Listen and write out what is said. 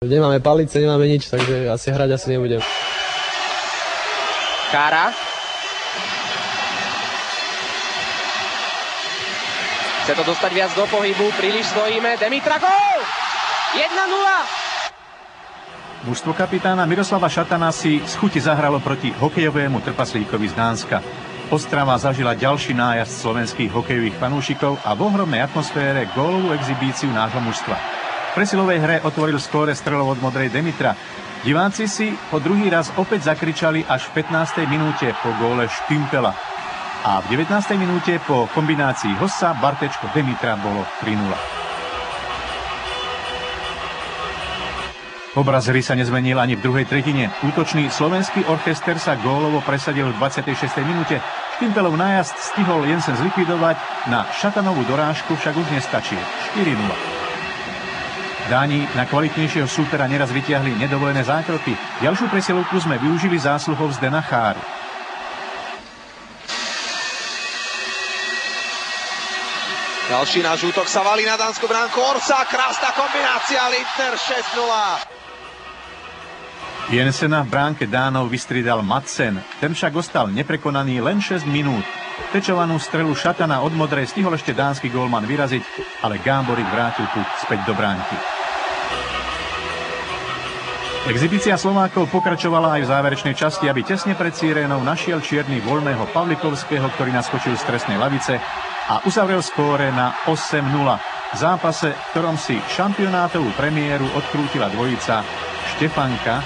Nemáme palice, nemáme nič, takže asi hrať nebudem. Kára. Chce to dostať viac do pohybu, príliš stojíme. Demitra, gól! 1-0. Mužstvo kapitána Miroslava Šatana si z chuti zahralo proti hokejovému trpaslíkovi z Dánska. Ostrava zažila ďalší nájazd slovenských hokejových fanúšikov a v ohromnej atmosfére gólovú exhibíciu nášho mužstva. V presilovej hre otvoril skóre strelov od modrej Demitra. Diváci si po druhý raz opäť zakričali až v 15. minúte po góle Štimpela. A v 19. minúte po kombinácii Hossa, Bartečko, Demitra bolo 3-0. Obraz hry sa nezmenil ani v druhej tretine. Útočný slovenský orchester sa gólovo presadil v 26. minúte. Štimpelov nájazd stihol Jensen zlikvidovať, na Šatanovú dorážku však už nestačil. 4-0. Dáni na kvalitnejšieho súpera neraz vytiahli nedovolené zákroky. Ďalšiu presilovku sme využili zásluhou Zdena Cháru. Ďalší náš útok sa valí na dánsku bránku. Orsa, krásna kombinácia, Lindner 6-0. Jensena v bránke Dánov vystriedal Madsen. Ten však ostal neprekonaný len 6 minút. Tečovanú strelu Šatana od modrej stihol ešte dánsky gólman vyraziť, ale Gáborík vrátil puk späť do bránky. Exhibícia Slovákov pokračovala aj v záverečnej časti, aby tesne pred sirénou našiel čierny voľného Pavlikovského, ktorý naskočil z trestnej lavice a uzavrel skóre na 8-0. V zápase, v ktorom si šampionátovú premiéru odkrútila dvojica Štefanka